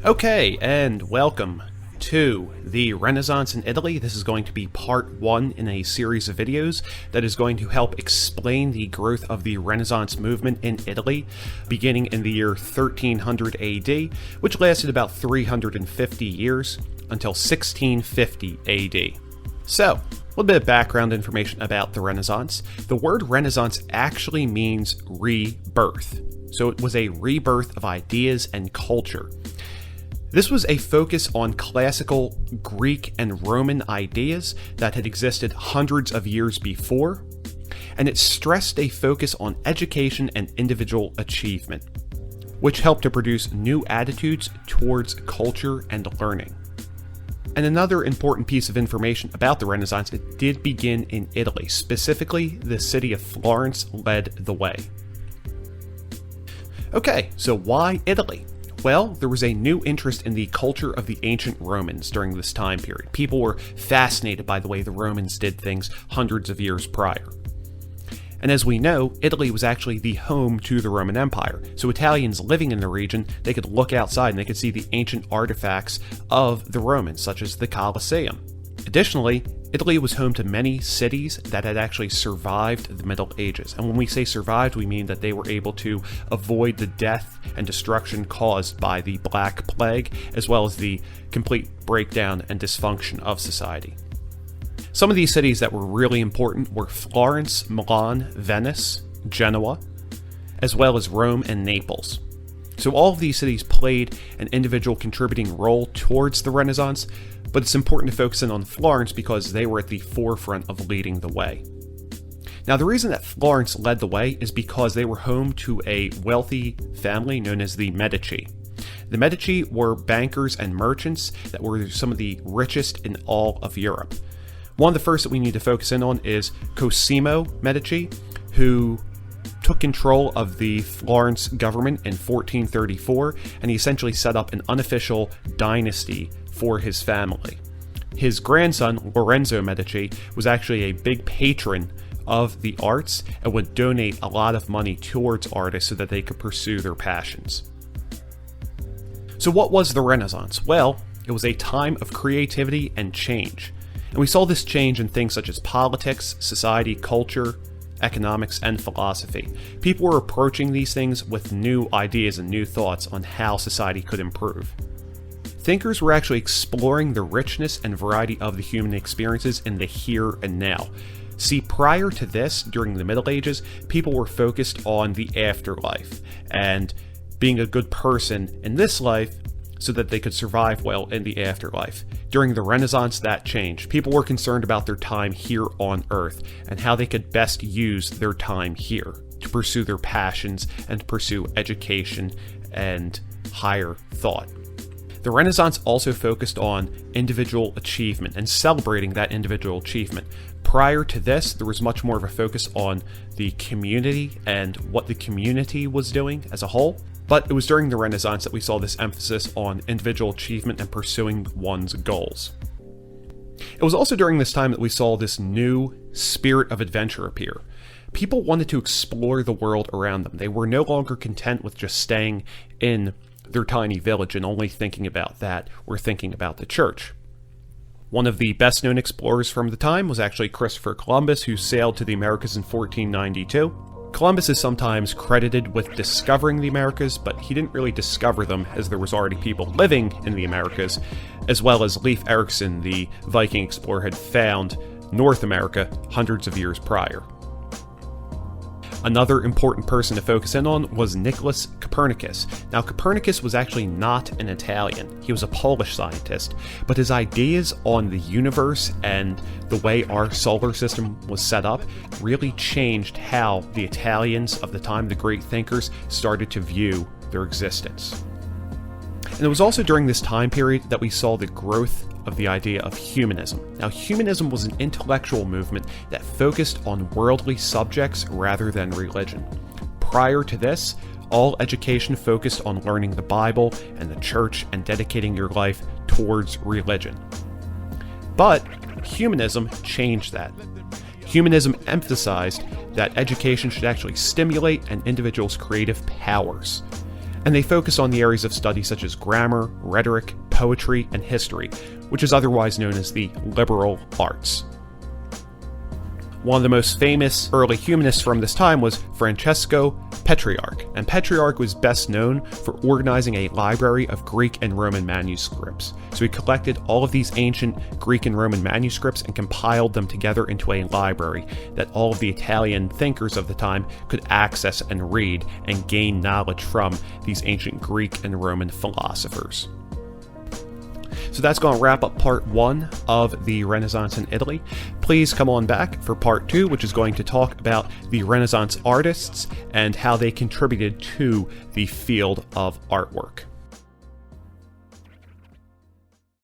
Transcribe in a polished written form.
Okay, and welcome to the Renaissance in Italy. This is going to be part one in a series of videos that is going to help explain the growth of the Renaissance movement in Italy, beginning in the year 1300 AD, which lasted about 350 years until 1650 AD. So, a little bit of background information about the Renaissance. The word Renaissance actually means rebirth. So it was a rebirth of ideas and culture. This was a focus on classical Greek and Roman ideas that had existed hundreds of years before, and it stressed a focus on education and individual achievement, which helped to produce new attitudes towards culture and learning. And another important piece of information about the Renaissance, it did begin in Italy. Specifically, the city of Florence led the way. Okay, so why Italy? Well, there was a new interest in the culture of the ancient Romans during this time period. People were fascinated by the way the Romans did things hundreds of years prior. And as we know, Italy was actually the home to the Roman Empire. So Italians living in the region, they could look outside and they could see the ancient artifacts of the Romans, such as the Colosseum. Additionally, Italy was home to many cities that had actually survived the Middle Ages. And when we say survived, we mean that they were able to avoid the death and destruction caused by the Black Plague, as well as the complete breakdown and dysfunction of society. Some of these cities that were really important were Florence, Milan, Venice, Genoa, as well as Rome and Naples. So all of these cities played an individual contributing role towards the Renaissance, but it's important to focus in on Florence because they were at the forefront of leading the way. Now, the reason that Florence led the way is because they were home to a wealthy family known as the Medici. The Medici were bankers and merchants that were some of the richest in all of Europe. One of the first that we need to focus in on is Cosimo Medici, who took control of the Florence government in 1434, and he essentially set up an unofficial dynasty for his family. His grandson, Lorenzo Medici, was actually a big patron of the arts and would donate a lot of money towards artists so that they could pursue their passions. So what was the Renaissance? Well, it was a time of creativity and change. And we saw this change in things such as politics, society, culture, economics, and philosophy. People were approaching these things with new ideas and new thoughts on how society could improve. Thinkers were actually exploring the richness and variety of the human experiences in the here and now. See, prior to this, during the Middle Ages, people were focused on the afterlife and being a good person in this life so that they could survive well in the afterlife. During the Renaissance, that changed. People were concerned about their time here on Earth and how they could best use their time here to pursue their passions and pursue education and higher thought. The Renaissance also focused on individual achievement and celebrating that individual achievement. Prior to this, there was much more of a focus on the community and what the community was doing as a whole. But it was during the Renaissance that we saw this emphasis on individual achievement and pursuing one's goals. It was also during this time that we saw this new spirit of adventure appear. People wanted to explore the world around them. They were no longer content with just staying in their tiny village and only thinking about that or thinking about the church. One of the best-known explorers from the time was actually Christopher Columbus, who sailed to the Americas in 1492. Columbus is sometimes credited with discovering the Americas, but he didn't really discover them as there was already people living in the Americas, as well as Leif Erikson, the Viking explorer, had found North America hundreds of years prior. Another important person to focus in on was Nicholas Copernicus. Now, Copernicus was actually not an Italian. He was a Polish scientist, but his ideas on the universe and the way our solar system was set up really changed how the Italians of the time, the great thinkers, started to view their existence. And it was also during this time period that we saw the growth of the idea of humanism. Now, humanism was an intellectual movement that focused on worldly subjects rather than religion. Prior to this, all education focused on learning the Bible and the church and dedicating your life towards religion. But humanism changed that. Humanism emphasized that education should actually stimulate an individual's creative powers. and they focus on the areas of study such as grammar, rhetoric, poetry, and history, which is otherwise known as the liberal arts. One of the most famous early humanists from this time was Francesco Petrarch, and Petrarch was best known for organizing a library of Greek and Roman manuscripts. So he collected all of these ancient Greek and Roman manuscripts and compiled them together into a library that all of the Italian thinkers of the time could access and read and gain knowledge from these ancient Greek and Roman philosophers. So that's going to wrap up part 1 of the Renaissance in Italy. Please come on back for part 2, which is going to talk about the Renaissance artists and how they contributed to the field of artwork.